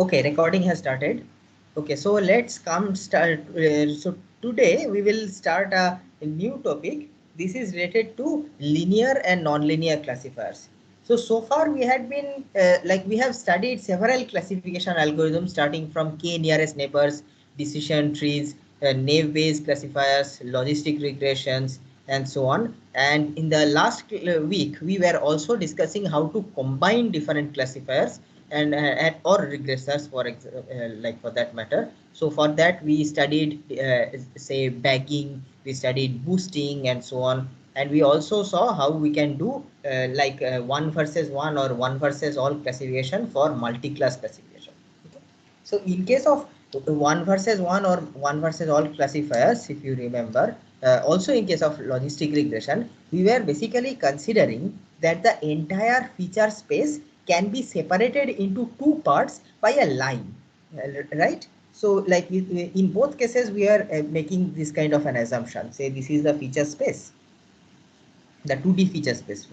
Okay, recording has started. Okay, so let's come start. So today we will start a new topic. This is related to linear and non-linear classifiers. So far we had been we have studied several classification algorithms starting from k nearest neighbors, decision trees, naive-based classifiers, logistic regressions, and so on. And in the last week, we were also discussing how to combine different classifiers and or regressors for that matter. So for that we studied say bagging, we studied boosting and so on, and we also saw how we can do one versus one or one versus all classification for multi-class classification. Okay. So in case of one versus one or one versus all classifiers, if you remember, also in case of logistic regression, we were basically considering that the entire feature space can be separated into two parts by a line, right? So like in both cases, we are making this kind of an assumption. Say this is the feature space, the 2D feature space.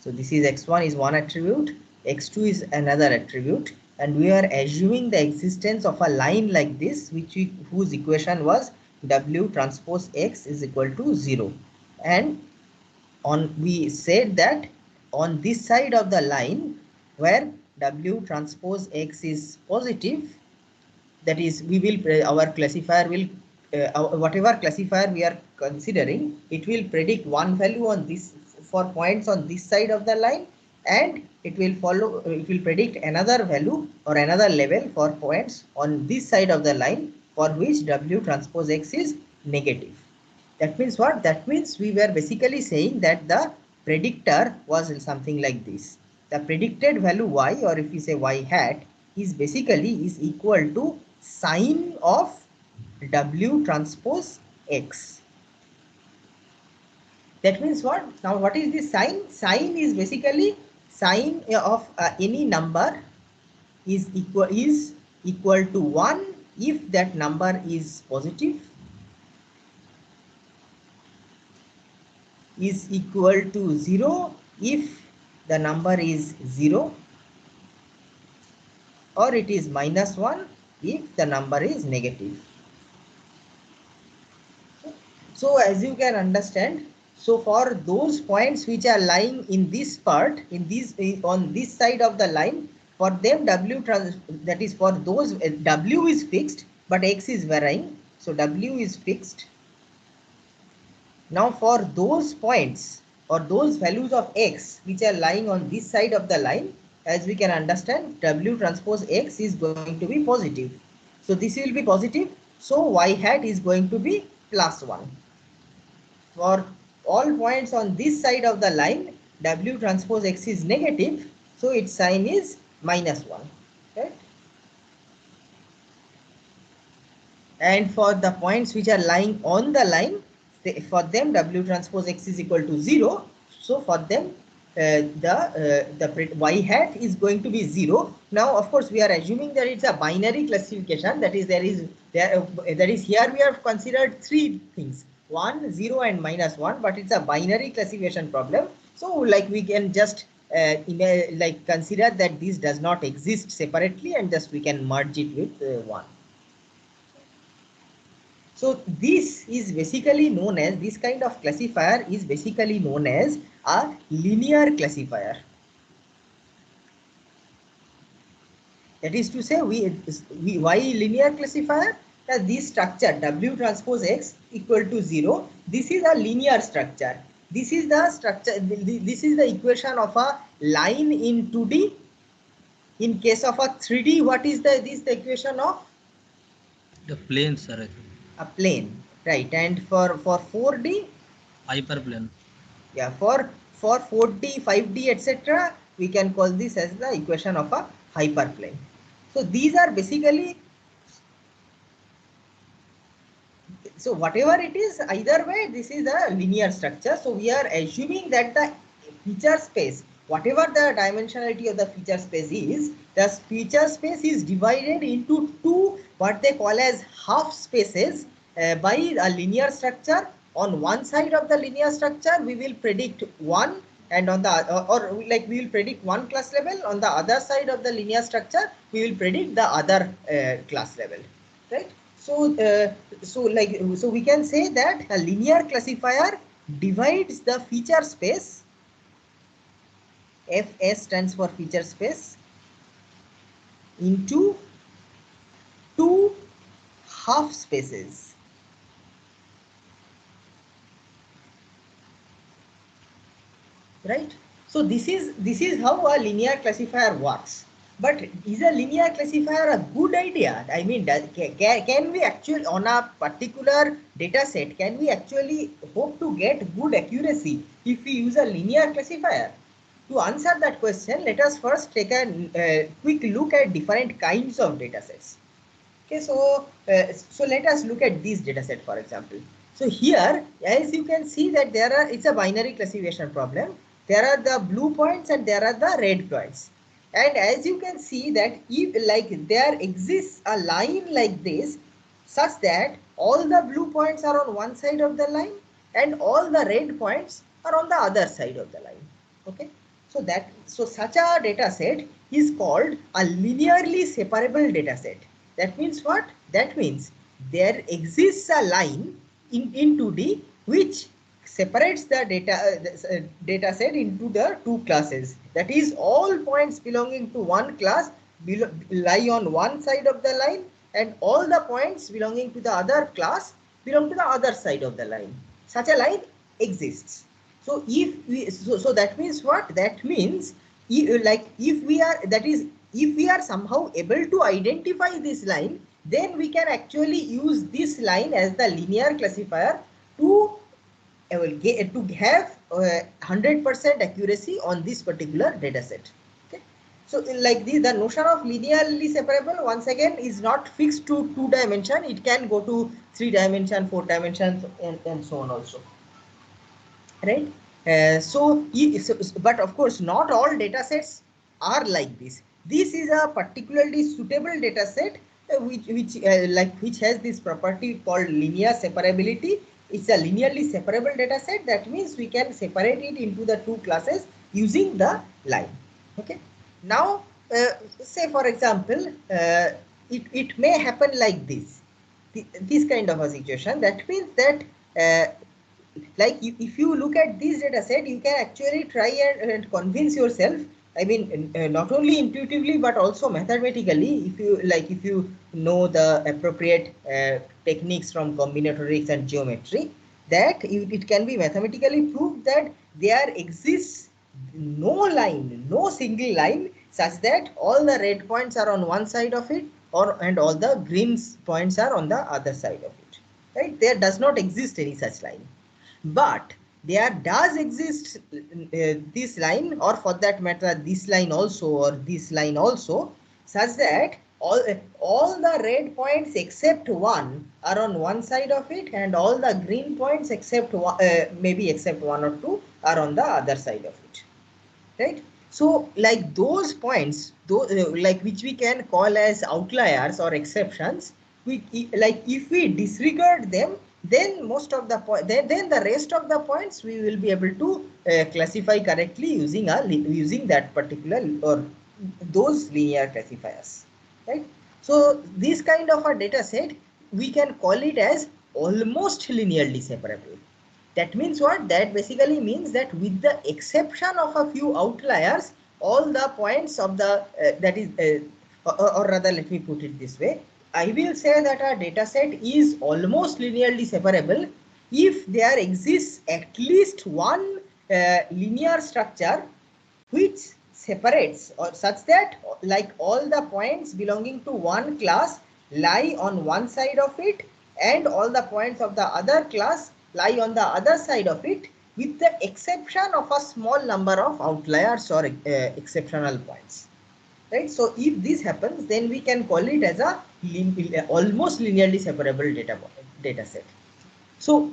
So this is x1 is one attribute, x2 is another attribute, and we are assuming the existence of a line like this, whose equation was w transpose x is equal to 0. And we said that on this side of the line where w transpose x is positive, that is we will our classifier will whatever classifier we are considering, it will predict one value on this for points on this side of the line, and it will predict another value or another level for points on this side of the line for which w transpose x is negative. That means what? That means we were basically saying that the predictor was something like this. The predicted value y, or if we say y hat, is basically is equal to sine of w transpose x. That means what? Now what is this sine? Sine is basically sine of any number is equal to 1 if that number is positive, is equal to 0 if the number is 0, or it is minus 1 if the number is negative. So as you can understand, so for those points which are lying in this part, on this side of the line, for them that is for those w is fixed but x is varying, so w is fixed. Now for those points or those values of x which are lying on this side of the line, as we can understand, w transpose x is going to be positive. So this will be positive. So y hat is going to be plus 1. For all points on this side of the line, w transpose x is negative. So its sign is minus 1. Right? And for the points which are lying on the line, for them w transpose x is equal to 0. So for them the y hat is going to be 0. Now of course we are assuming that it's a binary classification, that is that is here we have considered three things, 1, 0 and minus 1, but it's a binary classification problem. So like we can just consider that this does not exist separately and just we can merge it with 1. So this is basically known as, this kind of classifier is basically known as a linear classifier. That is to say, why linear classifier? That this structure w transpose x equal to 0. This is a linear structure. This is the structure. This is the equation of a line in 2D. In case of a 3D, what is the equation of? The plane, sir. A plane, right? And for 4D, Hyperplane. yeah, for 4D, 5D, etc., we can call this as the equation of a hyperplane. So these are basically, so whatever it is, either way, this is a linear structure. So we are assuming that the feature space, whatever the dimensionality of the feature space is, the feature space is divided into two, what they call as half spaces, by a linear structure. On one side of the linear structure, we will predict 1, and on the or like we will predict one class level, on the other side of the linear structure we will predict the other class level, right? So so we can say that a linear classifier divides the feature space, Fs stands for feature space, into two half spaces, right? So this is how a linear classifier works. But is a linear classifier a good idea? I mean, can we actually, on a particular data set, can we actually hope to get good accuracy if we use a linear classifier? To answer that question, let us first take a quick look at different kinds of data sets. Okay, so let us look at this data set, for example. So here, as you can see that it's a binary classification problem. There are the blue points and there are the red points. And as you can see that if like there exists a line like this, such that all the blue points are on one side of the line and all the red points are on the other side of the line. Okay. So such a data set is called a linearly separable data set. That means what? That means there exists a line in 2D which separates the data set into the two classes. That is, all points belonging to one class lie on one side of the line, and all the points belonging to the other class belong to the other side of the line. Such a line exists. So if we so that means what? That means if we are, that is, if we are somehow able to identify this line, then we can actually use this line as the linear classifier to have 100% accuracy on this particular data set. Okay. So like the notion of linearly separable, once again, is not fixed to 2 dimension. It can go to 3 dimension, 4 dimensions, and so on also, right? But of course not all data sets are like this. This is a particularly suitable data set which has this property called linear separability. It's a linearly separable data set. That means we can separate it into the two classes using the line. Okay. Now say for example it may happen like this kind of a situation. That means that like if you look at this data set, you can actually try and convince yourself, I mean not only intuitively but also mathematically, if you know the appropriate techniques from combinatorics and geometry, that it can be mathematically proved that there exists no single line such that all the red points are on one side of it and all the green points are on the other side of it, right? There does not exist any such line. But there does exist this line, or for that matter this line also, or this line also, such that all the red points except one are on one side of it, and all the green points except one, maybe except one or two, are on the other side of it, right? So like those points, those like which we can call as outliers or exceptions, like if we disregard them, then most of the then the rest of the points we will be able to classify correctly using using that particular or those linear classifiers, right? So this kind of a data set, we can call it as almost linearly separable. That means what? That basically means that with the exception of a few outliers, all the points of the or rather, let me put it this way. I will say that a data set is almost linearly separable if there exists at least one linear structure which separates, or such that like all the points belonging to one class lie on one side of it and all the points of the other class lie on the other side of it, with the exception of a small number of outliers or exceptional points, right? So if this happens, then we can call it as a almost linearly separable data set. So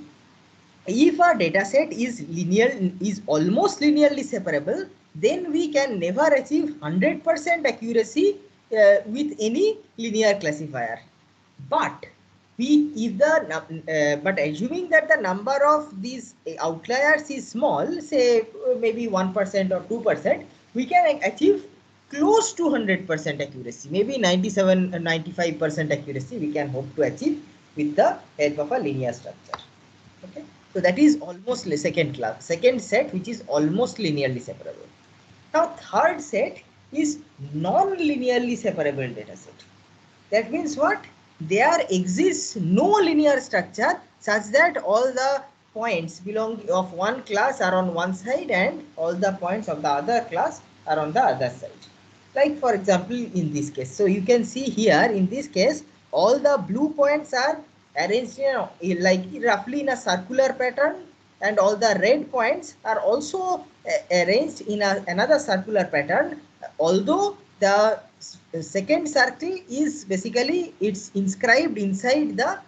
if a data set is almost linearly separable, then we can never achieve 100% accuracy with any linear classifier. But but assuming that the number of these outliers is small, say maybe 1% or 2%, we can achieve close to 100% accuracy, maybe 97 95% accuracy we can hope to achieve with the help of a linear structure. Okay, so that is almost second set, which is almost linearly separable. Now third set is non-linearly separable data set. That means what? There exists no linear structure such that all the points belong of one class are on one side and all the points of the other class are on the other side. Like for example, in this case, so you can see here in this case, all the blue points are arranged in like roughly in a circular pattern, and all the red points are also arranged in another circular pattern, although the second circle is basically it's inscribed inside the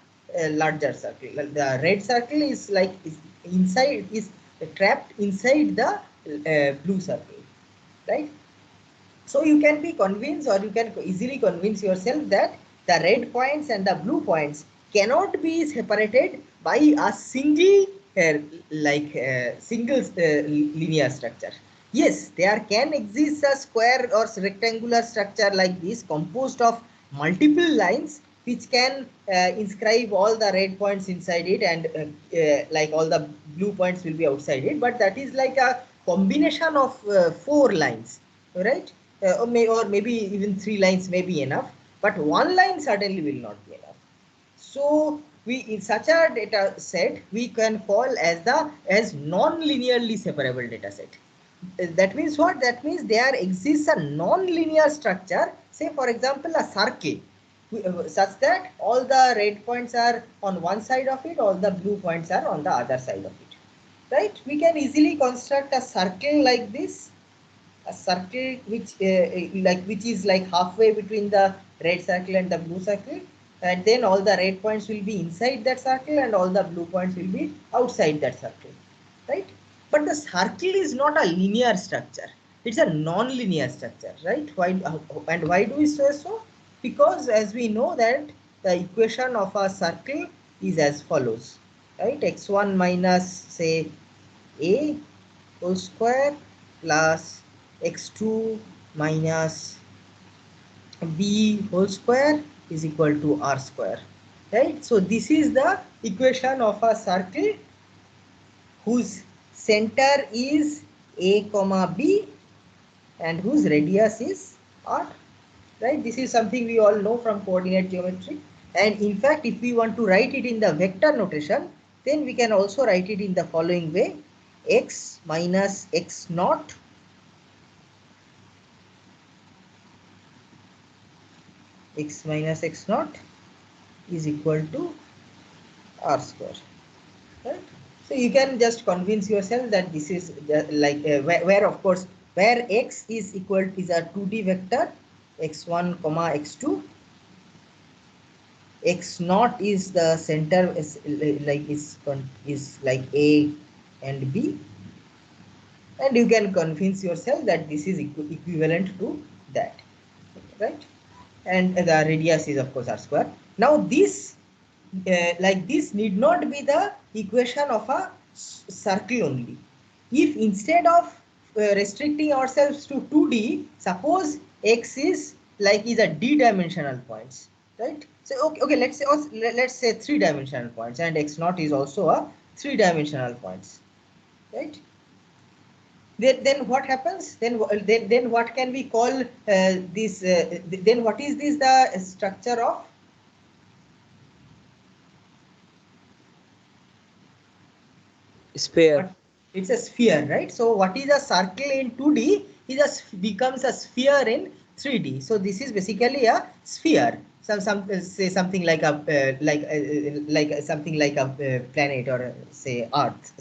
larger circle. The red circle is like is trapped inside the blue circle, right? So you can be convinced, or you can easily convince yourself that the red points and the blue points cannot be separated by a single linear structure. Yes, there can exist a square or rectangular structure like this composed of multiple lines which can inscribe all the red points inside it, and like all the blue points will be outside it, but that is like a combination of 4 lines, right? Or maybe even 3 lines may be enough, but one line certainly will not be enough. So we, in such a data set, we can call as non-linearly separable data set. That means what? That means there exists a non-linear structure, say for example a circle, such that all the red points are on one side of it, all the blue points are on the other side of it, right? We can easily construct a circle like this, a circle which is like halfway between the red circle and the blue circle, and then all the red points will be inside that circle and all the blue points will be outside that circle, right? But the circle is not a linear structure, it's a non-linear structure, right? And why do we say so? Because as we know that the equation of a circle is as follows, right? X1 minus say a whole square plus x2 minus b whole square is equal to r square, right? So this is the equation of a circle whose center is a comma b and whose radius is r, right? This is something we all know from coordinate geometry, and in fact if we want to write it in the vector notation, then we can also write it in the following way: x minus x naught is equal to r square, right? So you can just convince yourself that this is where of course where x is equal is a 2D vector, x1 comma x2, x naught is the center is like a and b, and you can convince yourself that this is equivalent to that, right? And the radius is of course r square. Now this this need not be the equation of a circle only. If instead of restricting ourselves to 2D, suppose x is a d-dimensional points, right? So okay, let's say 3-dimensional points, and x naught is also a 3-dimensional points, right? Then what happens? Then what can we call this? Then what is this the structure of? Sphere. It's a sphere, right? So what is a circle in 2D becomes a sphere in 3D. So this is basically a sphere. Say something like something like a planet, or say Earth.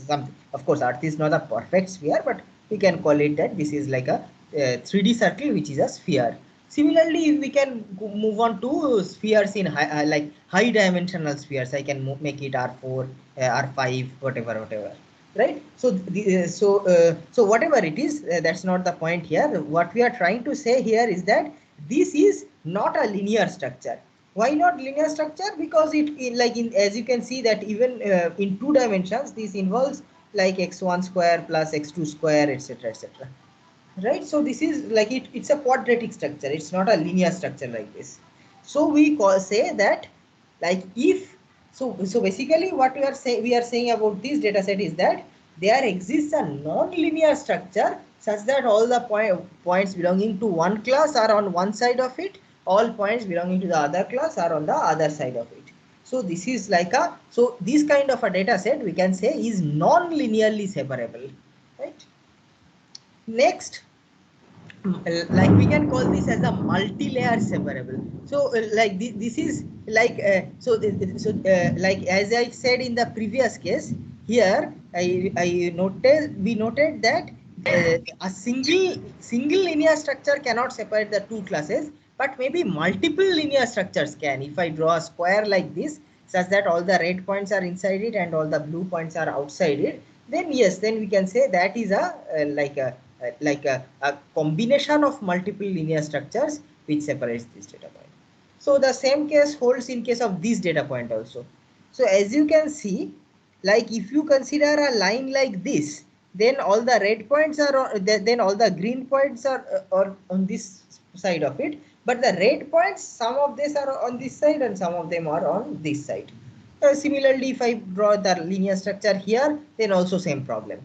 Of course, Earth is not a perfect sphere, but we can call it that this is like a 3D circle, which is a sphere. Similarly, we can move on to spheres in high dimensional spheres. I can make it R4, R5, whatever, right? So so whatever it is, that's not the point here. What we are trying to say here is that this is not a linear structure. Why not linear structure? Because as you can see that even in 2 dimensions, this involves like x1 square plus x2 square, etc., etc. Right? So this is like it's a quadratic structure. It's not a linear structure like this. So we say that like if so basically what we are saying about this data set is that there exists a non-linear structure such that all the points belonging to one class are on one side of it, all points belonging to the other class are on the other side of it. So this is like a this kind of a data set we can say is non-linearly separable, right? Next, like we can call this as a multi-layer separable. So like this is like like as I said in the previous case, here I noted we noted that a single linear structure cannot separate the two classes, but maybe multiple linear structures can. If I draw a square like this such that all the red points are inside it and all the blue points are outside it, then yes, then we can say that is a a combination of multiple linear structures which separates this data point. So the same case holds in case of this data point also. So as you can see, like if you consider a line like this, then all the red points are on, then all the green points are on this side of it, but the red points, some of these are on this side and some of them are on this side. Similarly, if I draw the linear structure here, then also same problem.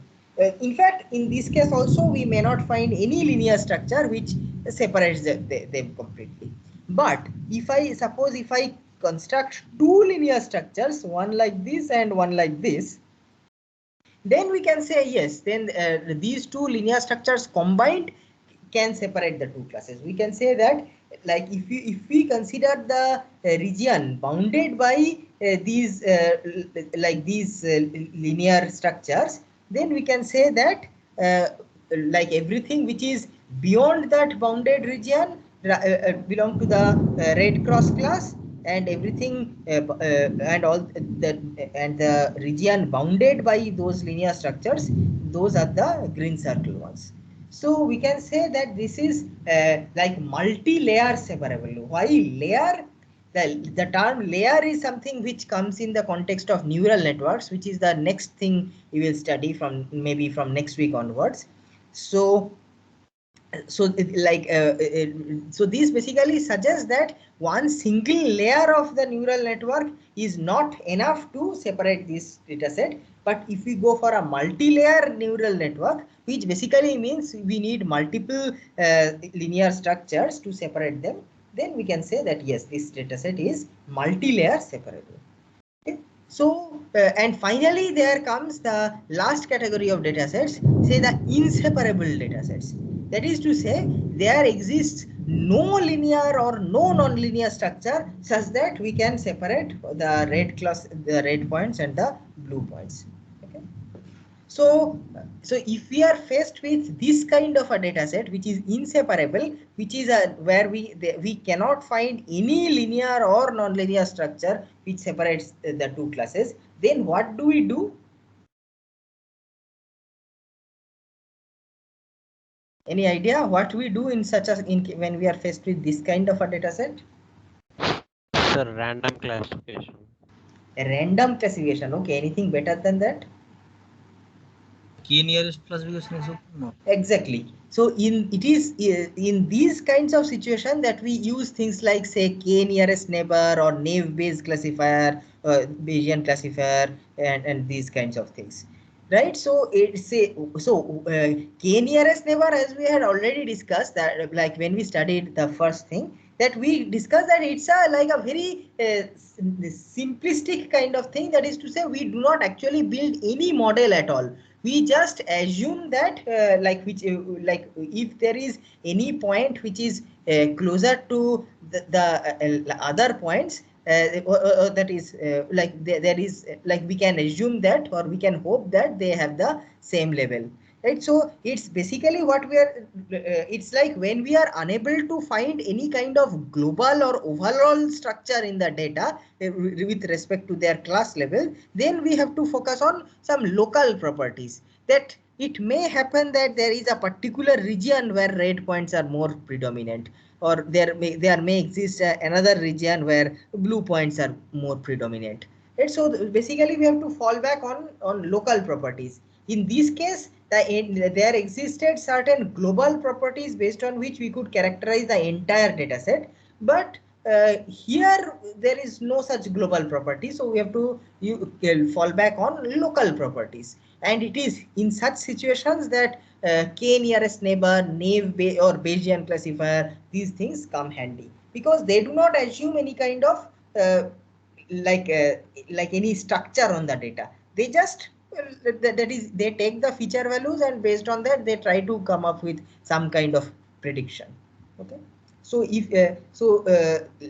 In fact, in this case also, we may not find any linear structure which separates them completely. But if I suppose if I construct two linear structures, one like this and one like this, then we can say yes, then these two linear structures combined can separate the two classes. We can say that like if we consider the region bounded by these linear structures, then we can say that like everything which is beyond that bounded region belong to the red cross class, and everything and all the region bounded by those linear structures, those are the green circle ones. So we can say that this is like multi-layer separable. Why layer? The term layer is something which comes in the context of neural networks, which is the next thing we will study from maybe from next week onwards. So so this basically suggests that one single layer of the neural network is not enough to separate this data set. But if we go for a multi-layer neural network, which basically means we need multiple linear structures to separate them, then we can say that yes, this data set is multi-layer separable. Okay. So, and finally, there comes the last category of data sets, say the inseparable data sets. That is to say, there exists no linear or no non-linear structure such that we can separate the red points and the blue points. Okay. So if we are faced with this kind of a data set which is inseparable, which is where we cannot find any linear or non-linear structure which separates the two classes, then what do we do? Any idea what we do in when we are faced with this kind of a data set? Sir, random classification. A random classification. Okay, anything better than that? Key nearest classification is no. Exactly. So in these kinds of situation that we use things like say k nearest neighbor or naive Bayes classifier, Bayesian classifier, and these kinds of things, right? So it's k nearest neighbor, as we had already discussed that like when we studied the first thing, that we discussed that it's like a very simplistic kind of thing. That is to say, we do not actually build any model at all. We just assume that like if there is any point which is closer to the other points, that is like there is like we can assume that, or we can hope that they have the same level, right? So it's basically what we are it's like when we are unable to find any kind of global or overall structure in the data with respect to their class level, then we have to focus on some local properties that it may happen that there is a particular region where red points are more predominant, or there may exist another region where blue points are more predominant. Right? So basically we have to fall back on local properties. In this case, there existed certain global properties based on which we could characterize the entire data set, but here there is no such global property, so we have to fall back on local properties. And it is in such situations that k nearest neighbor, naive or Bayesian classifier, these things come handy, because they do not assume any kind of like any structure on the data. They just that is, they take the feature values, and based on that they try to come up with some kind of prediction. Okay, so if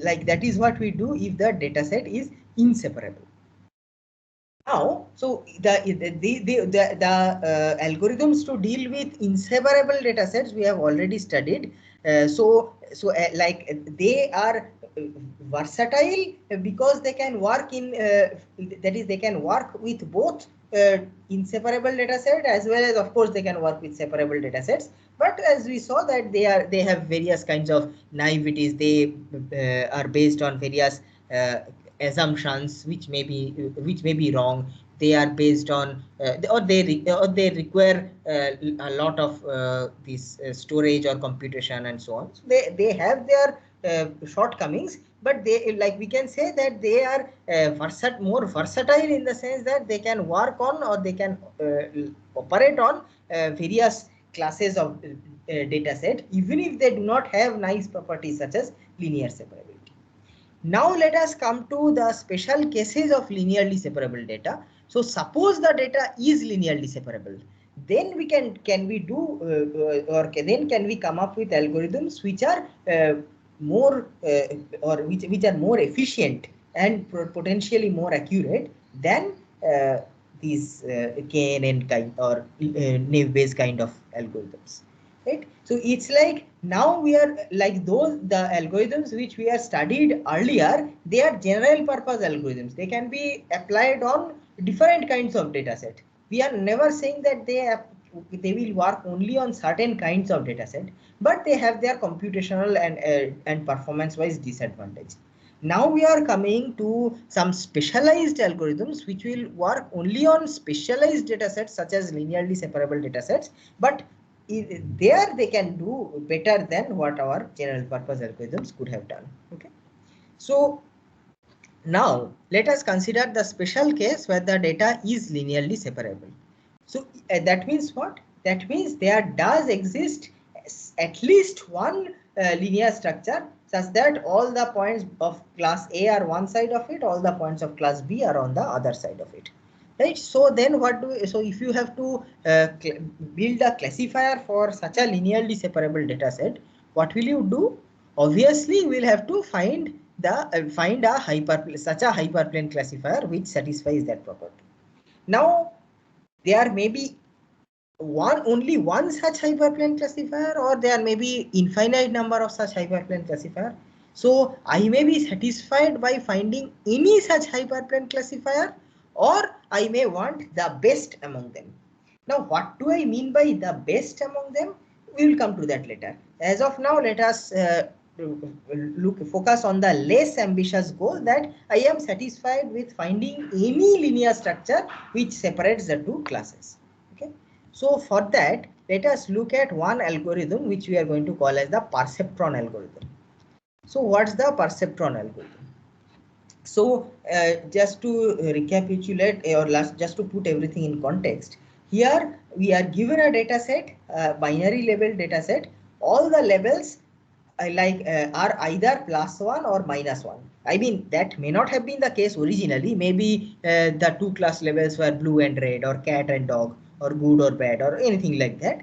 like that is what we do if the data set is inseparable. Now, so the algorithms to deal with inseparable data sets we have already studied. Like they are versatile because they can work in that is, they can work with both inseparable data set as well as, of course, they can work with separable data sets. But as we saw that they have various kinds of naiveties. They are based on various assumptions which may be wrong. They are based on or they require a lot of this storage or computation and so on. So they have their shortcomings, but they, like, we can say that they are more versatile in the sense that they can work on, or they can operate on various classes of data set, even if they do not have nice properties such as linear separability. Now let us come to the special cases of linearly separable data. So suppose the data is linearly separable, then we can we do then can we come up with algorithms which are more or which are more efficient and potentially more accurate than these KNN kind or naive Bayes kind of algorithms. Right? So it's like now we are like the algorithms which we have studied earlier, they are general purpose algorithms. They can be applied on different kinds of data set. We are never saying that they will work only on certain kinds of data set, but they have their computational and performance wise disadvantage. Now we are coming to some specialized algorithms which will work only on specialized data sets such as linearly separable data sets, but there they can do better than what our general purpose algorithms could have done. Okay, so now let us consider the special case where the data is linearly separable. So that means what? That means there does exist at least one linear structure such that all the points of class A are one side of it, all the points of class B are on the other side of it. Right? So then what do so if you have to build a classifier for such a linearly separable data set, what will you do? Obviously, we'll have to find a such a hyperplane classifier which satisfies that property. Now there may be only one such hyperplane classifier, or there may be infinite number of such hyperplane classifier. So I may be satisfied by finding any such hyperplane classifier, or I may want the best among them. Now what do I mean by the best among them? We will come to that later. As of now, let us focus on the less ambitious goal that I am satisfied with finding any linear structure which separates the two classes. Okay, so for that, let us look at one algorithm which we are going to call as the perceptron algorithm. So what's the perceptron algorithm? So just to recapitulate, or just to put everything in context, here we are given a data set, binary label data set. All the labels are either +1 or -1. I mean, that may not have been the case originally. Maybe the two class labels were blue and red, or cat and dog, or good or bad, or anything like that.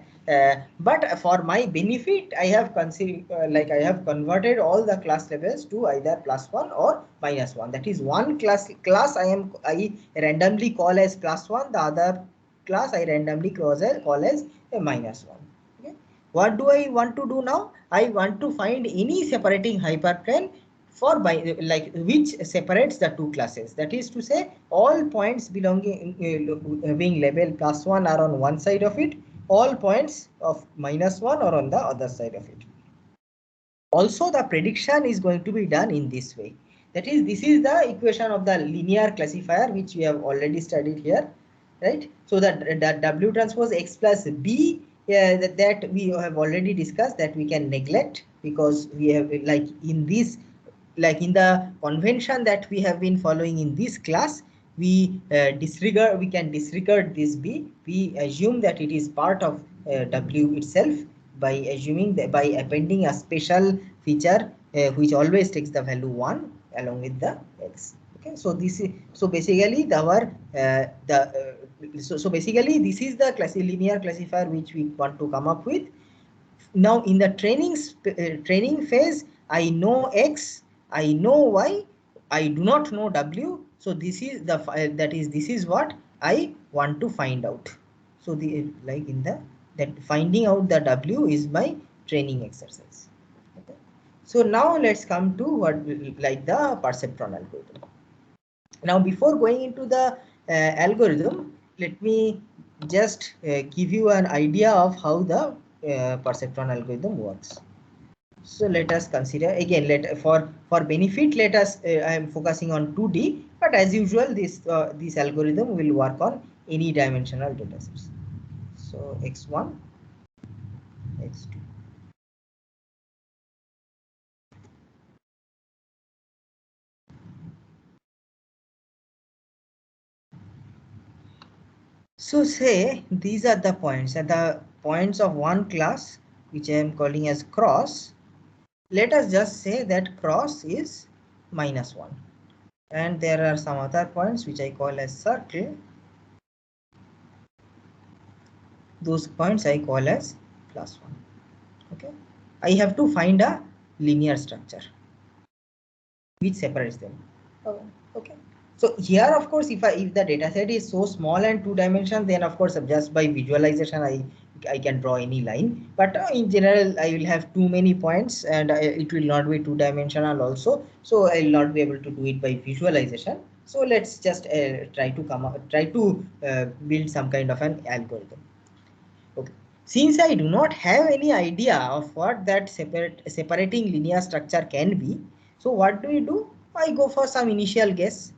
But for my benefit, I have I have converted all the class labels to either +1 or -1. That is, one class I randomly call as +1, the other class I randomly call as a -1. Okay. What do I want to do now? I want to find any separating hyperplane for by like which separates the two classes. That is to say, all points belonging being labeled +1 are on one side of it, all points of -1 are on the other side of it. Also, the prediction is going to be done in this way. That is, this is the equation of the linear classifier which we have already studied here, right? So that W transpose X plus B that we have already discussed, that we can neglect, because we have, like in this, like in the convention that we have been following in this class, we can disregard this B. We assume that it is part of W itself by assuming that, by appending a special feature which always takes the value 1 along with the X. Okay, so this is, so basically so basically this is the linear classifier which we want to come up with. Now in the training phase, I know X, I know Y, I do not know W. So this is the this is what I want to find out. So the, like in the, that finding out the W is my training exercise. Okay. So now let's come to what, like the perceptron algorithm. Now before going into the algorithm, let me just give you an idea of how the perceptron algorithm works. So let us consider again, for benefit, let us I am focusing on 2D, but as usual this algorithm will work on any dimensional data sets. So x1, x2. So say these are the points, and the points of one class which I am calling as cross. Let us just say that cross is -1, and there are some other points which I call as circle. Those points I call as +1. Okay, I have to find a linear structure which separates them. Okay, so here of course, if the data set is so small and 2-dimensional, then of course just by visualization I can draw any line, but in general I will have too many points, and it will not be 2-dimensional also, so I will not be able to do it by visualization. So let's just try to build some kind of an algorithm. Okay. Since I do not have any idea of what that separating linear structure can be, so what do? I go for some initial guess.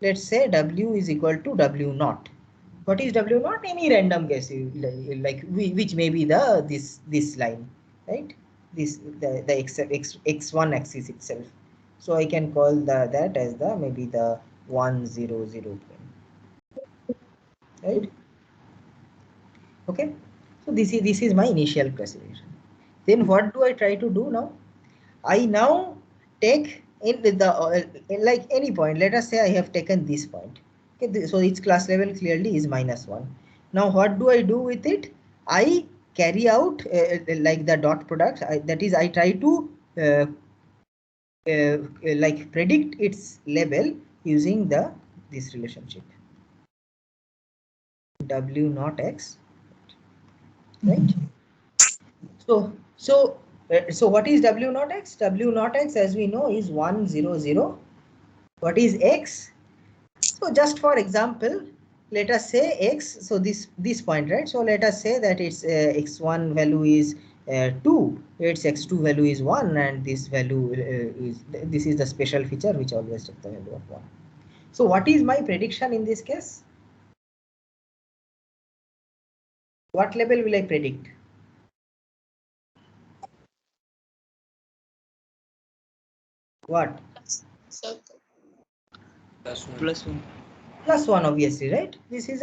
Let's say W is equal to W naught. What is W naught? Any random guess, which may be the this line, right? This the x1 axis itself. So I can call that as the maybe the 100 point, right? Okay. So this is my initial classification. Then what do I try to do now? I now take in the like any point. Let us say I have taken this point. Okay, so its class level clearly is -1. Now what do I do with it? I carry out like the dot product. That is, I try to uh, like predict its level using this relationship W naught X, right? So what is W naught X? W naught X, as we know, is 100. What is X? So just for example, let us say X. So this point, right? So let us say that its X1 value is 2, its X2 value is 1, and this value this is the special feature which always takes the value of 1. So what is my prediction in this case? What level will I predict? What? +1. +1, obviously, right? This is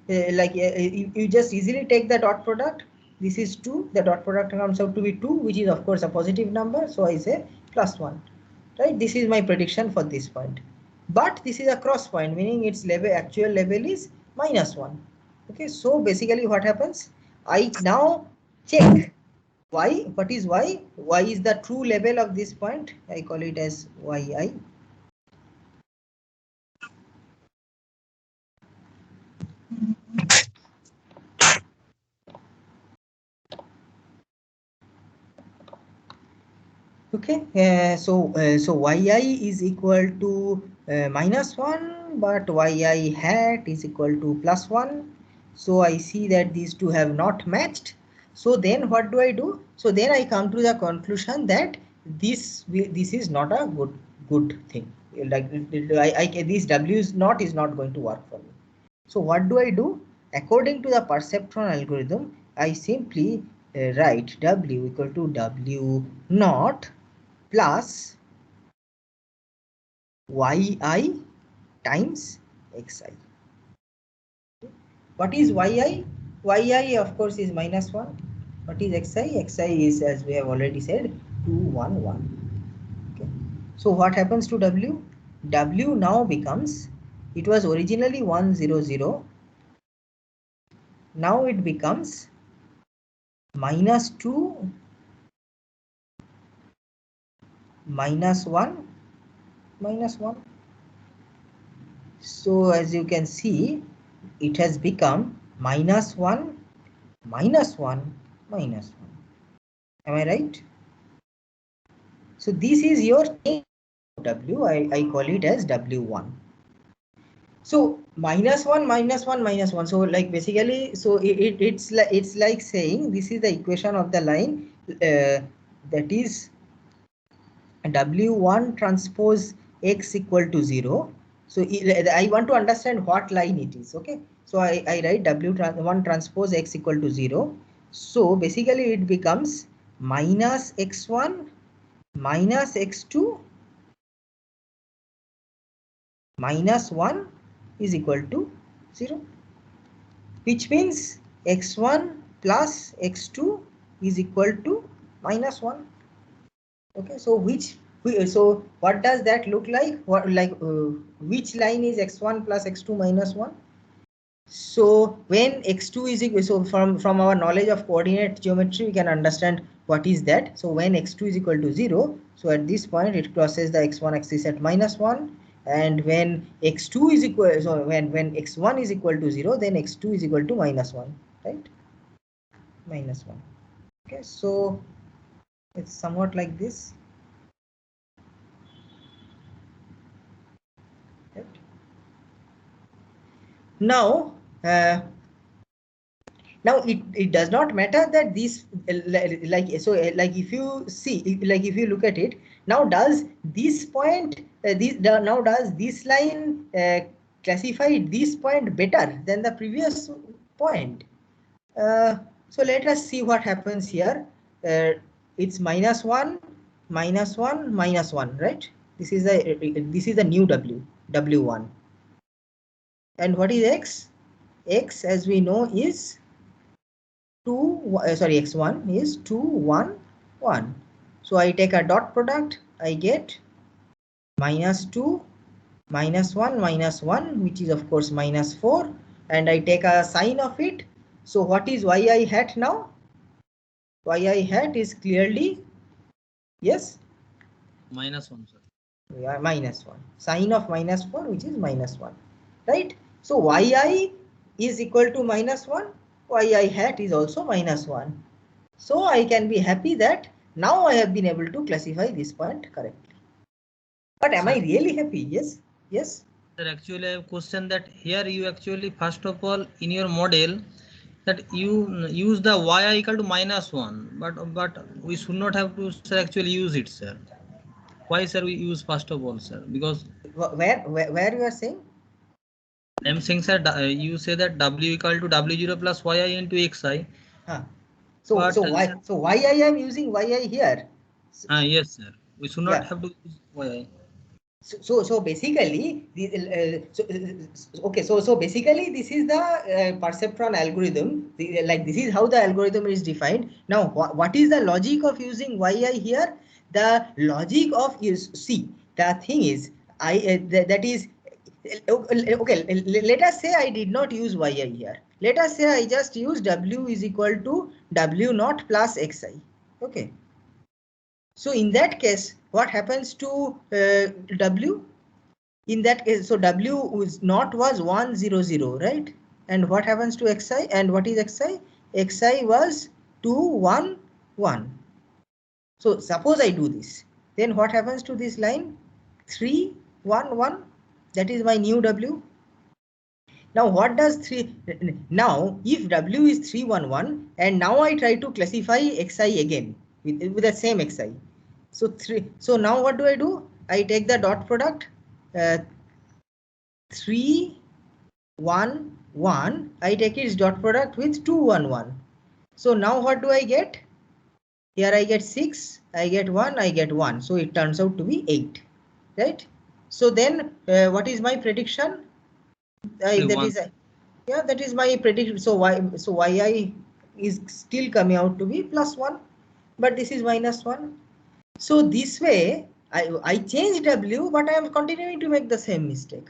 you just easily take the dot product. This is 2, the dot product comes out to be 2, which is of course a positive number, so I say +1, right? This is my prediction for this point, but this is a cross point, meaning its actual level is -1. Okay, so basically what happens, I now check y. What is y? Y is the true level of this point. I call it as yi. Okay, so yi is equal to -1, but yi hat is equal to +1. So I see that these two have not matched. So then what do I do? So then I come to the conclusion that this is not a good thing. Like this w is not going to work for me. So what do I do? According to the perceptron algorithm, I simply write w equal to w naught plus yi times xi. What is yi? Yi of course is -1. What is xi? Xi is, as we have already said, 2, 1, 1. Okay. So what happens to w? W now becomes, it was originally 1, 0, 0. Now it becomes -2, -1, -1. So as you can see, it has become -1, -1, -1. Am I right? So this is your w. I call it as w1. So -1, -1, -1. So like basically, so it's like saying this is the equation of the line that is w1 transpose x equal to 0. So I want to understand what line it is. Okay, so I write w1 transpose x equal to 0. So basically it becomes -x1 minus x2 minus 1 is equal to 0, which means x1 plus x2 is equal to -1. Okay, so so what does that look like? Which line is x1 plus x2 minus 1? So when x2 is equal, so from our knowledge of coordinate geometry, we can understand what is that. So when x2 is equal to 0, so at this point it crosses the x1 axis at -1, and when x2 is equal, so when x1 is equal to 0, then x2 is equal to -1, right? -1. Okay, so it's somewhat like this. Right? Now it does not matter that these like if you see, like if you look at it, now does this point now does this line classify this point better than the previous point? So let us see what happens here. It's -1, -1, -1, right? This is the new w1. And what is x? X, as we know, is 2, sorry, x1 is 2, 1, 1. So I take a dot product, I get -2, -1, -1, which is of course -4, and I take a sign of it. So what is yi hat now? Yi hat is clearly, yes, -1, sir. yeah, -1. Sign of -4, which is -1, right? So yi is equal to -1. Yi hat is also -1. So I can be happy that now I have been able to classify this point correctly. But am I really happy? Yes. Yes. Sir, actually I have question that here you actually first of all in your model that you use the yi equal to -1, but we should not have to, sir, actually use it, sir. Why, sir, we use first of all, sir? Because Where you are saying? I'm saying, sir, you say that w equal to w0 plus yi into xi. Huh. So But why I am using yi here? yes, sir. We should not Yeah. have to use yi. So basically, okay. So basically, this is the perceptron algorithm. This is how the algorithm is defined. Now, what is the logic of using yi here? The logic of see, the thing is, that is okay. Let us say I did not use yi here. Let us say I just use w is equal to w naught plus xi. Okay. So in that case, what happens to w? In that case, so w is not was 1, 0, 0, right? And what happens to xi? And what is xi? Xi was 2, 1, 1. So suppose I do this. then what happens to this line? 3, 1, 1. That is my new W. Now what does 3? Now if W is 3, 1, 1, and now I try to classify Xi again with the same Xi. So 3. So now what do? I take the dot product. 3, 1, 1. I take its dot product with 2, 1, 1. So now what do I get? Here I get 6, I get 1, I get 1. So it turns out to be 8, right? So then what is my prediction? That is my prediction. So yi is still coming out to be +1, but this is -1. So this way I changed W, but I am continuing to make the same mistake,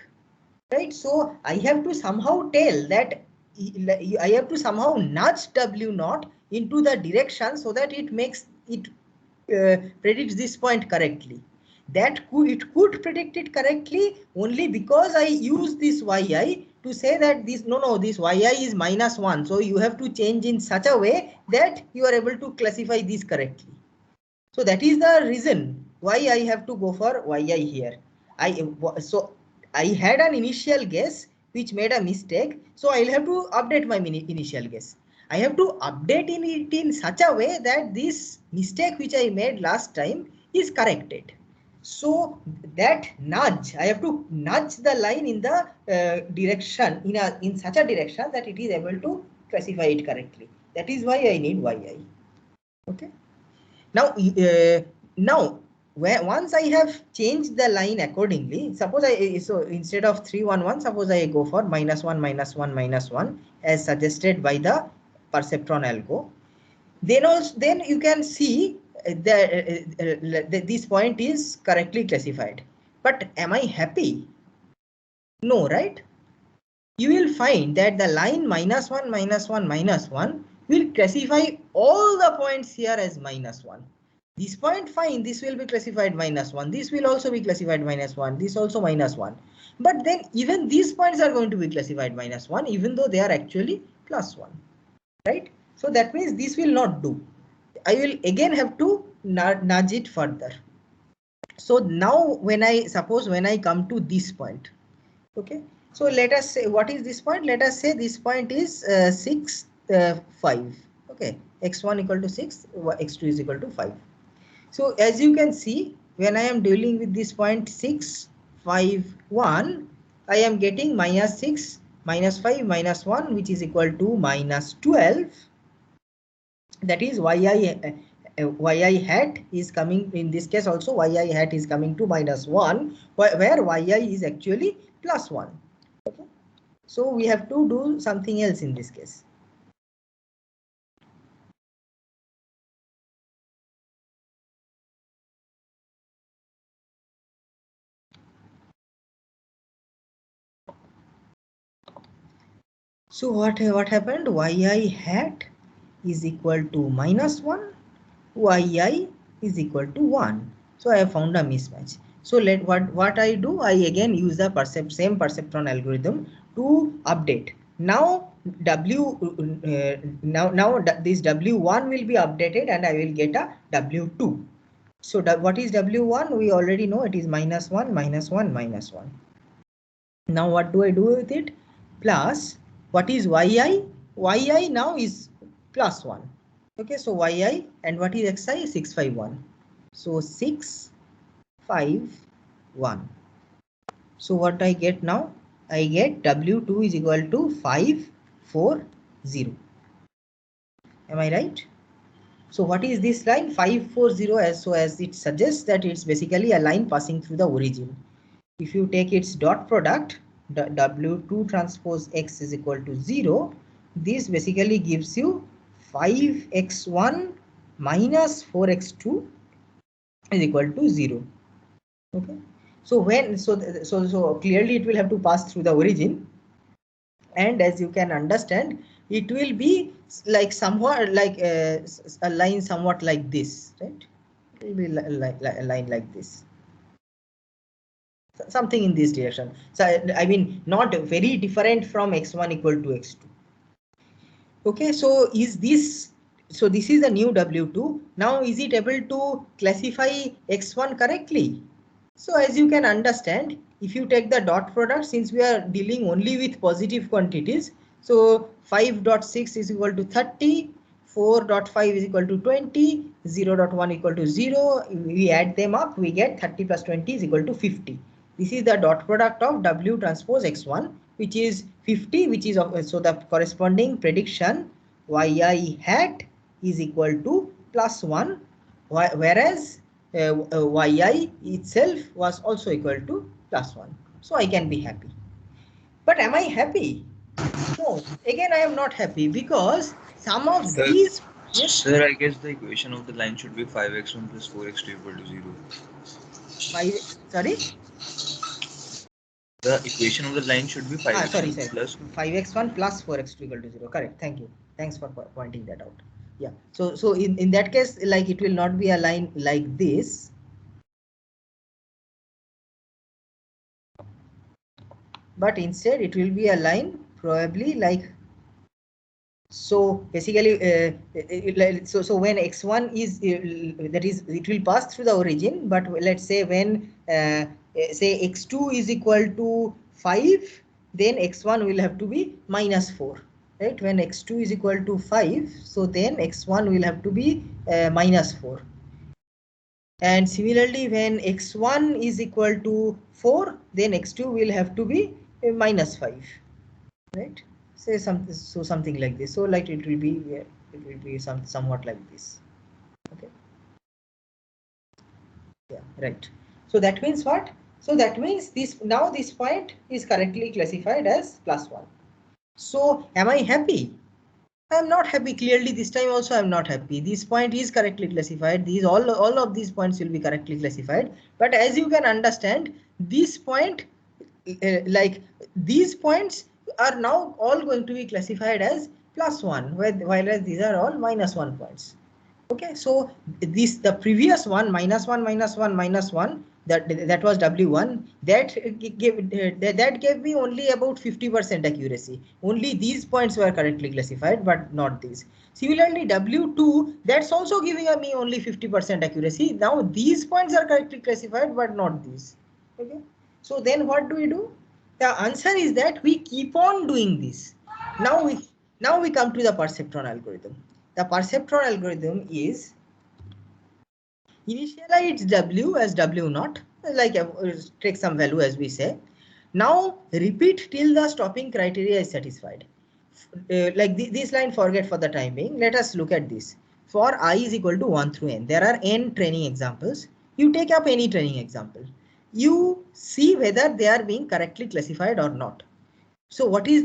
right? So I have to somehow tell that I have to somehow nudge W0 into the direction so that it makes it predicts this point correctly. It could predict it correctly only because I use this yi to say that this yi is -1. So you have to change in such a way that you are able to classify this correctly. So that is the reason why I have to go for yi here. I had an initial guess which made a mistake. So I'll have to update my initial guess. I have to update it in such a way that this mistake which I made last time is corrected. So that nudge, I have to nudge the line in the direction in such a direction that it is able to classify it correctly. That is why I need yi. Okay. Now once I have changed the line accordingly, suppose so instead of 3, 1, 1, suppose I go for -1, -1, -1 as suggested by the perceptron algo. Then you can see that this point is correctly classified. But am I happy? No, right? You will find that the line -1, -1, -1 will classify all the points here as -1. This point, fine, this will be classified -1. This will also be classified -1. This also -1. But then even these points are going to be classified -1, even though they are actually +1, right? So that means this will not do. I will again have to nudge it further. So now when I come to this point, okay. So let us say, what is this point? Let us say this point is 6, 5. Okay, x1 equal to 6, x2 is equal to 5. So as you can see, when I am dealing with this point 6, 5, 1, I am getting -6, -5, -1, which is equal to -12. That is yi hat is coming, in this case also yi hat is coming to -1, where yi is actually +1. Okay. So we have to do something else in this case. So what happened? Yi hat is equal to -1, yi is equal to 1. So I have found a mismatch. So what I do, I again use the same perceptron algorithm to update. Now this W1 will be updated and I will get a W2. So what is W1? We already know it is -1, -1, -1. Now what do I do with it? Plus, what is yi? Yi now is +1. Okay, so yi, and what is xi? 6, 5, 1. So 6, 5, 1. So what I get now? I get W2 is equal to 5, 4, 0. Am I right? So what is this line? 5, 4, 0, as it suggests that it's basically a line passing through the origin. If you take its dot product, W2 transpose X is equal to 0, this basically gives you 5x1 minus 4x2 is equal to 0. Okay. So clearly it will have to pass through the origin, and as you can understand, it will be like somewhat like a line somewhat like this, right? It will be like a line like this, something in this direction. So I mean, not very different from x1 equal to x2. Okay, so so this is the new W2. Now is it able to classify X1 correctly? So as you can understand, if you take the dot product, since we are dealing only with positive quantities, so 5.6 is equal to 30, 4.5 is equal to 20, 0.1 equal to 0. We add them up, we get 30 plus 20 is equal to 50. This is the dot product of W transpose X1, which is 50, which is so the corresponding prediction yi hat is equal to plus 1, whereas yi itself was also equal to plus 1. So I can be happy. But am I happy? No, again I am not happy because some of Sir, these... Yes, sir, I guess the equation of the line should be 5x1 plus 4x2 equal to 0. sorry? The equation of the line should be 5x1 sorry. plus 5x1 plus 4x2 equal to 0. Correct. Thank you. Thanks for pointing that out. Yeah. So in that case, like it will not be a line like this. But instead it will be a line probably like so. Basically so when x1 is that is it will pass through the origin, but let's say when say x2 is equal to 5, then x1 will have to be minus 4, right? When x2 is equal to 5, so then x1 will have to be minus 4. And similarly, when x1 is equal to 4, then x2 will have to be minus 5, right? Say something like this. So like it will be somewhat like this. Okay. Yeah, right. So that means what? So that means this point is correctly classified as plus 1. So am I happy? I am not happy. Clearly this time also I am not happy. This point is correctly classified. These all of these points will be correctly classified. But as you can understand, this point like these points are now all going to be classified as plus 1, whereas these are all minus 1 points. Okay, so the previous one minus 1 minus 1 minus 1, that was W1, that gave me only about 50% accuracy. Only these points were correctly classified, but not these. Similarly, W2, that's also giving me only 50% accuracy. Now these points are correctly classified, but not these. Okay, so then what do we do? The answer is that we keep on doing this. Now we come to the perceptron algorithm. The perceptron algorithm is initialize W as W0, like take some value as we say. Now repeat till the stopping criteria is satisfied. Like this line, forget for the time being. Let us look at this. For I is equal to 1 through n, there are n training examples. You take up any training example. You see whether they are being correctly classified or not. So what is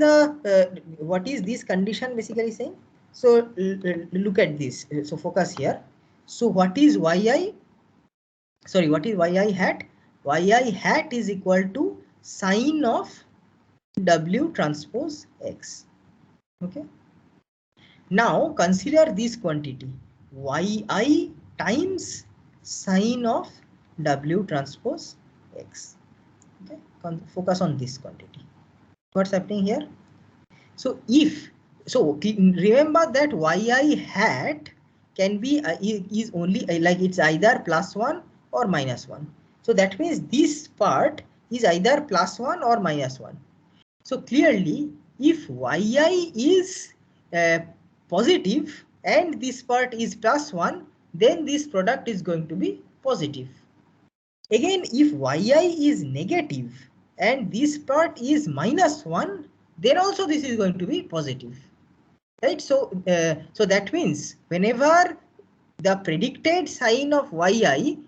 this condition basically saying? So look at this. So focus here. So what is yi? Sorry, what is yi hat? Yi hat is equal to sine of W transpose X. Okay. Now consider this quantity yi times sine of W transpose X. Okay. Focus on this quantity. What's happening here? So remember that yi hat can be is only like it's either plus 1 or minus 1. So that means this part is either plus 1 or minus 1. So clearly, if yi is positive and this part is plus 1, then this product is going to be positive. Again, if yi is negative and this part is minus 1, then also this is going to be positive, right? So so that means whenever the predicted sign of yi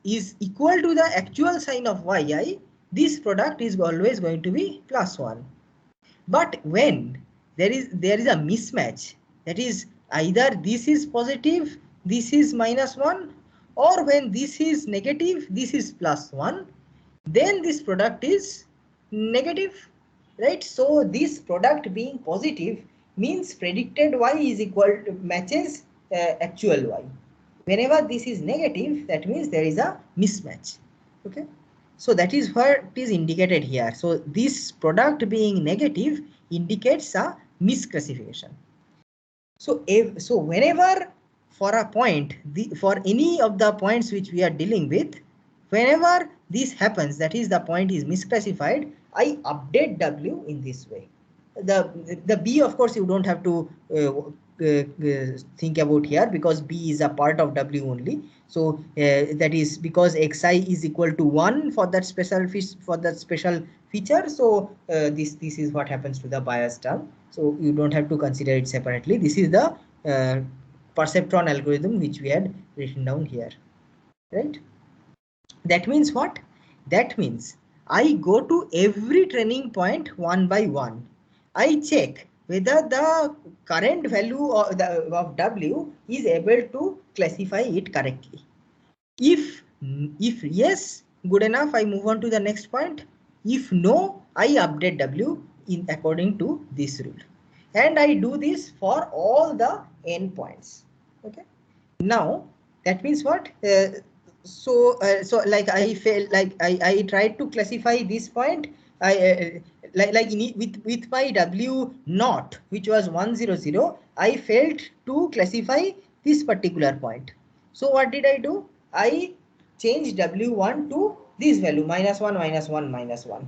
is equal to the actual sign of yi, this product is always going to be plus 1. But when there is a mismatch, that is either this is positive, this is minus 1, or when this is negative, this is plus 1, then this product is negative, right? So this product being positive means predicted y is equal to matches actual y. Whenever this is negative, that means there is a mismatch. Okay, so that is what is indicated here. So this product being negative indicates a misclassification. So so whenever for a point, for any of the points which we are dealing with, whenever this happens, that is the point is misclassified, I update W in this way. The B, of course, you don't have to think about here, because B is a part of W only. So that is because Xi is equal to 1 for that special feature. So this is what happens to the bias term. So you don't have to consider it separately. This is the perceptron algorithm which we had written down here, right? That means what? That means I go to every training point one by one. I check whether the current value of W is able to classify it correctly. If yes, good enough, I move on to the next point. If no, I update W in according to this rule. And I do this for all the n points. Okay. Now that means what? So like I felt like I tried to classify this point. I with my W naught, which was 100, I failed to classify this particular point. So what did I do? I changed W1 to this value, -1, -1, -1.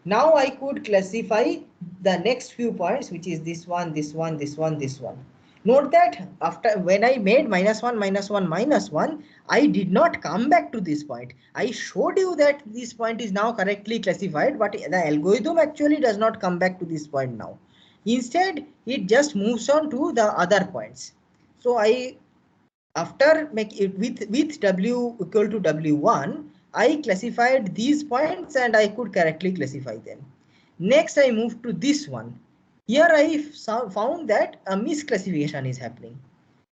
Now I could classify the next few points, which is this one, this one, this one, this one. Note that after when I made -1, -1, -1, I did not come back to this point. I showed you that this point is now correctly classified, but the algorithm actually does not come back to this point now. Instead, it just moves on to the other points. So after make it with W equal to W1, I classified these points and I could correctly classify them. Next, I moved to this one. Here I found that a misclassification is happening.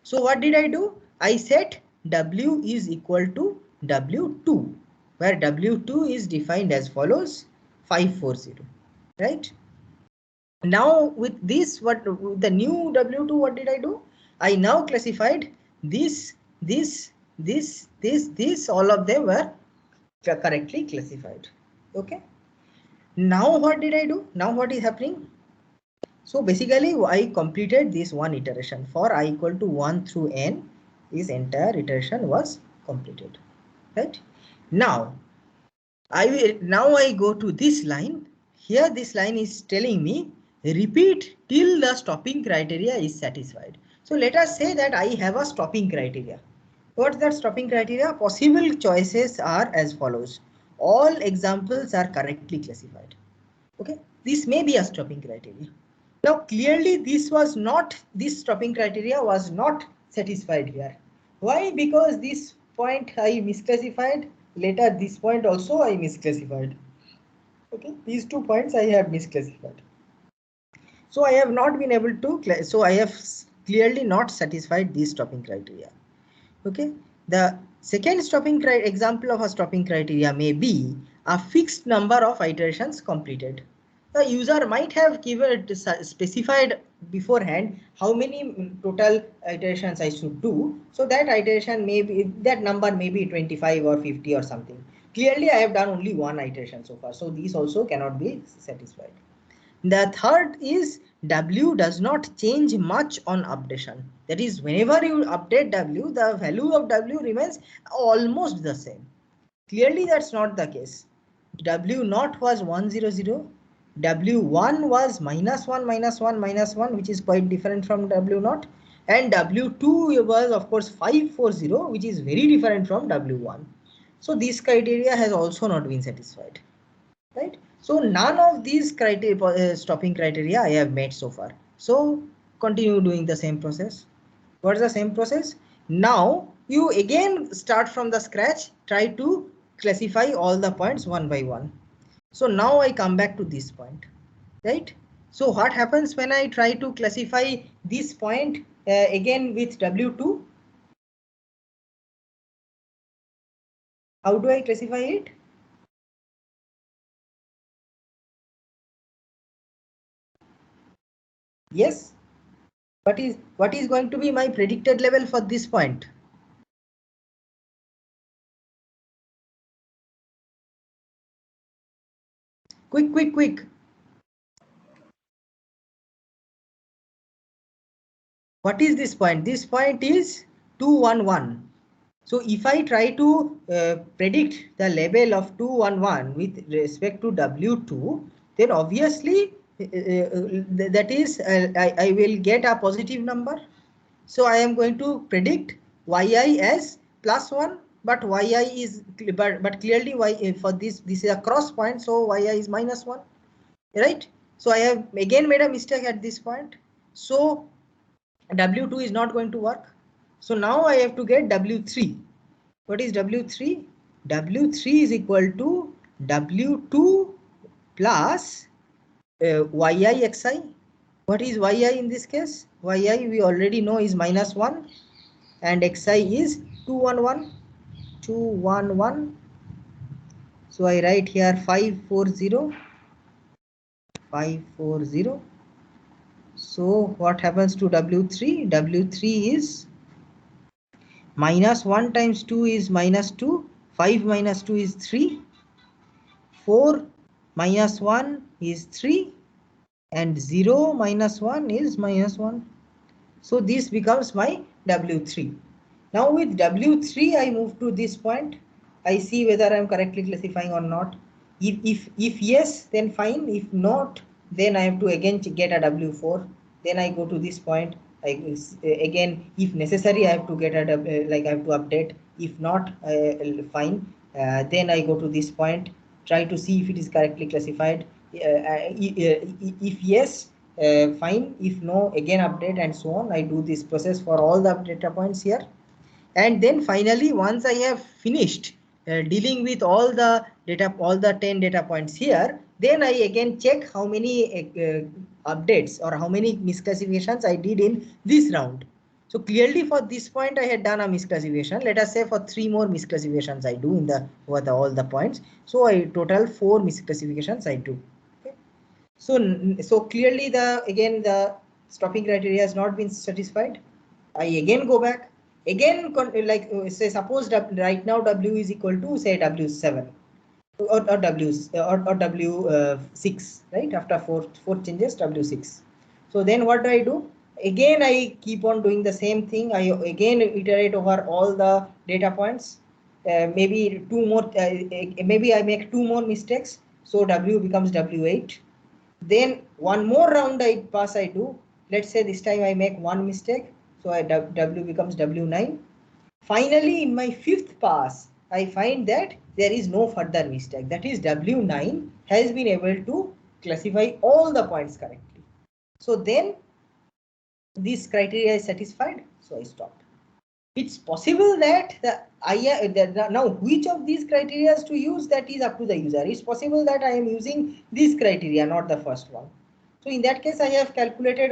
So what did I do? I set W is equal to W2, where W2 is defined as follows: 540, right? Now with this, what the new W2, what did I do? I now classified this, all of them were correctly classified. Okay. Now what did I do? Now what is happening? So basically I completed this one iteration for I equal to 1 through n. This entire iteration was completed, right? Now I go to this line. Here this line is telling me repeat till the stopping criteria is satisfied. So let us say that I have a stopping criteria. What's that stopping criteria? Possible choices are as follows: all examples are correctly classified. Okay, this may be a stopping criteria. Now clearly this stopping criteria was not satisfied here. Why? Because this point I misclassified, later this point also I misclassified. Okay, these 2 points I have misclassified. So I have not been able to, so I have clearly not satisfied this stopping criteria. Okay, the second example of a stopping criteria may be a fixed number of iterations completed. The user might have given specified beforehand how many total iterations I should do. So that iteration may be, that number may be 25 or 50 or something. Clearly I have done only one iteration so far. So these also cannot be satisfied. The third is W does not change much on updation. That is, whenever you update W, the value of W remains almost the same. Clearly that's not the case. W naught was 100, W1 was -1, -1, -1, which is quite different from W naught, and W2 was of course 540, which is very different from W1. So this criteria has also not been satisfied, right? So none of these criteria, stopping criteria I have met so far. So continue doing the same process. What's the same process? Now you again start from the scratch, try to classify all the points one by one. So now I come back to this point, right? So what happens when I try to classify this point again with W2? How do I classify it? Yes. What is going to be my predicted level for this point? Quick. What is this point? This point is 211. So if I try to predict the level of 211 with respect to W2, then obviously that is I will get a positive number. So I am going to predict yi as +1, but yi is but clearly y for this is a cross point, so yi is -1, right? So I have again made a mistake at this point. So W2 is not going to work. So now I have to get W3. What is W3? W3 is equal to W2 plus yi xi. What is yi in this case? Yi we already know is -1 and xi is 211. 211. So I write here 540. 540. So what happens to W3? W3 is -1 times 2 is -2. 5 minus 2 is 3. 4 minus 1 is 3. And 0 minus 1 is -1. So this becomes my W3. Now with W3 I move to this point. I see whether I am correctly classifying or not. If yes, then fine. If not, then I have to again get a W4. Then I go to this point. Again, if necessary, I have to get a like I have to update. If not, fine. Then I go to this point. Try to see if it is correctly classified. If yes, fine. If no, again update and so on. I do this process for all the data points here. And then finally, once I have finished dealing with all the 10 data points here, then I again check how many updates or how many misclassifications I did in this round. So clearly for this point I had done a misclassification. Let us say for 3 more misclassifications I do in all the points. So I total 4 misclassifications I do. Okay. So clearly the stopping criteria has not been satisfied. I again go back. Again, like say suppose right now W is equal to say W7 or W6, right? After four changes, W6. So then what do I do? Again, I keep on doing the same thing. I again iterate over all the data points. Maybe 2 more. Maybe I make 2 more mistakes. So W becomes W8. Then one more round I do. Let's say this time I make 1 mistake. So W becomes W9. Finally, in my 5th pass, I find that there is no further mistake. That is W9 has been able to classify all the points correctly. So then this criteria is satisfied. So I stop. It's possible that now which of these criteria to use, that is up to the user. It's possible that I am using this criteria, not the first one. So in that case, I have calculated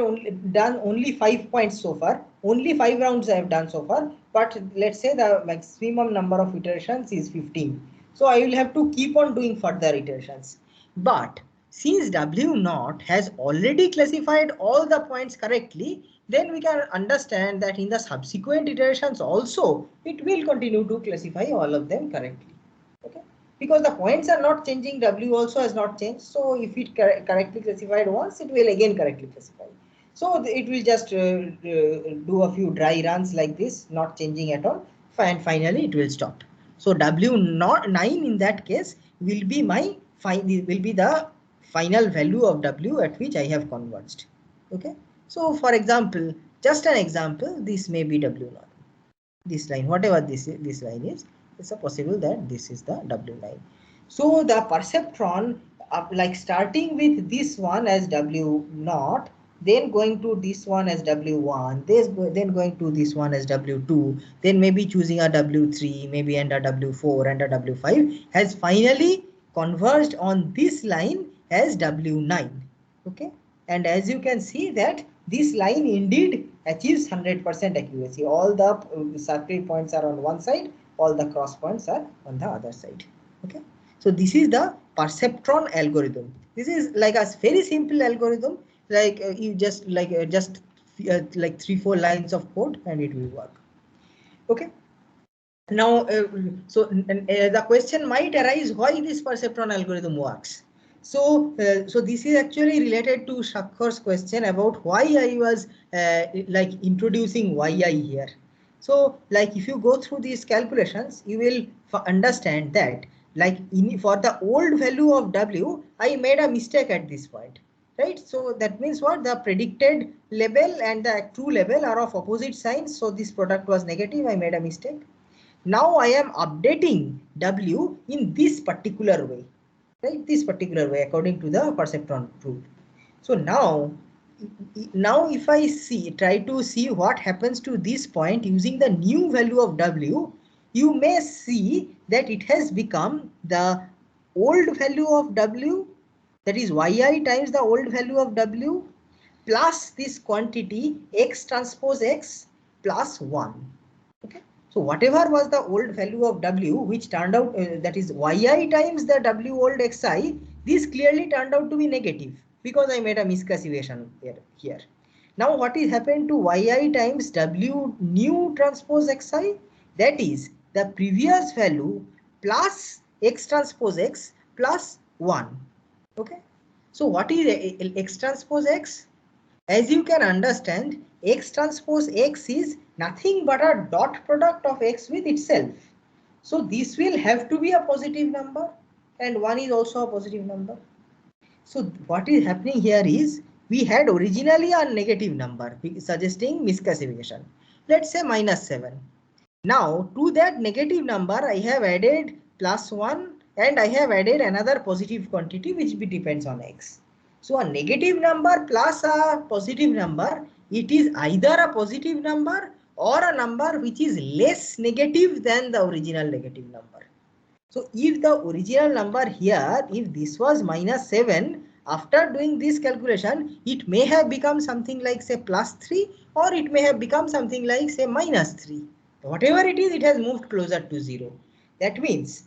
done only 5 points so far. Only 5 rounds I have done so far. But let's say the maximum number of iterations is 15. So I will have to keep on doing further iterations. But since W0 has already classified all the points correctly, then we can understand that in the subsequent iterations also it will continue to classify all of them correctly. Okay, because the points are not changing, W also has not changed. So if it correctly classified once, it will again correctly classify. So it will just do a few dry runs like this, not changing at all, and finally it will stop. So W9 in that case will be the final value of W at which I have converged. Okay. So for example, just an example, this may be W0. This line, whatever this line is, it's a possible that this is the W9. So the perceptron, like starting with this one as W0, then going to this one as W1, then going to this one as W2, then maybe choosing a W3, maybe and a W4 and a W5, has finally converged on this line as W9. Okay, and as you can see that this line indeed achieves 100% accuracy. All the circle points are on one side, all the cross points are on the other side. Okay, so this is the perceptron algorithm. This is like a very simple algorithm, like you just like 3-4 lines of code and it will work. Okay, now the question might arise, why this perceptron algorithm works. So, so this is actually related to Shakhar's question about why I was like introducing yi here. So, like if you go through these calculations, you will understand that like for the old value of w, I made a mistake at this point, right? So that means what, the predicted level and the true level are of opposite signs. So this product was negative. I made a mistake. Now I am updating w in this particular way, right? This particular way according to the perceptron rule. So now if I try to see what happens to this point using the new value of w, you may see that it has become the old value of w, that is yi times the old value of w plus this quantity x transpose x plus 1. Okay. So whatever was the old value of w, which turned out that is yi times the w old xi, this clearly turned out to be negative because I made a misclassification here. Now what is happened to yi times w new transpose xi? That is the previous value plus x transpose x plus 1. Okay. So what is x transpose x? As you can understand, x transpose x is nothing but a dot product of x with itself. So this will have to be a positive number, and 1 is also a positive number. So what is happening here is we had originally a negative number suggesting misclassification. Let's say -7. Now to that negative number I have added +1 and I have added another positive quantity which depends on x. So a negative number plus a positive number, it is either a positive number or a number which is less negative than the original negative number. So if the original number here, if this was -7, after doing this calculation, it may have become something like say +3, or it may have become something like say -3. Whatever it is, it has moved closer to 0. That means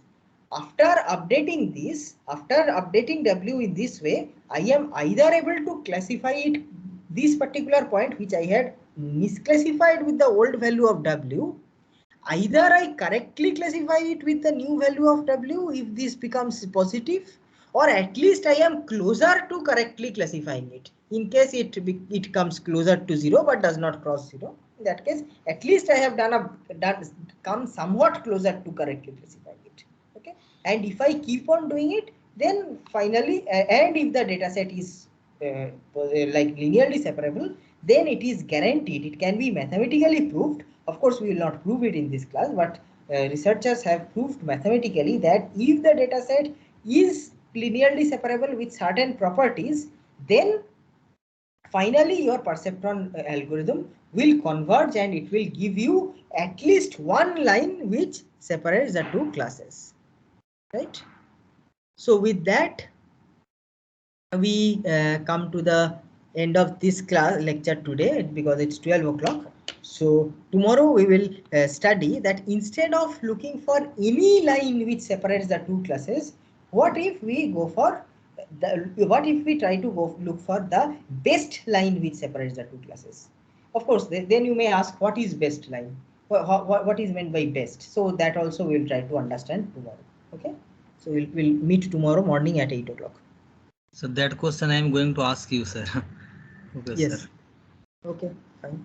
after updating this, after updating w in this way, I am either able to classify it this particular point which I had misclassified with the old value of w. Either I correctly classify it with the new value of w if this becomes positive, or at least I am closer to correctly classifying it. In case it comes closer to 0 but does not cross 0. In that case, at least I have come somewhat closer to correctly classifying it. Okay. And if I keep on doing it, then finally, and if the data set is like linearly separable, then it is guaranteed, it can be mathematically proved. Of course, we will not prove it in this class, but researchers have proved mathematically that if the data set is linearly separable with certain properties, then finally your perceptron algorithm will converge and it will give you at least one line which separates the two classes, right? So with that, we come to the end of this class lecture today because it's 12 o'clock. So tomorrow we will study that instead of looking for any line which separates the two classes, what if we go for what if we try to look for the best line which separates the two classes? Of course, then you may ask, what is best line? What is meant by best? So that also we will try to understand tomorrow. Okay. So we'll meet tomorrow morning at 8 o'clock. So that question I am going to ask you, sir. Okay, Yes. sir. Okay, fine.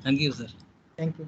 Thank you, sir. Thank you.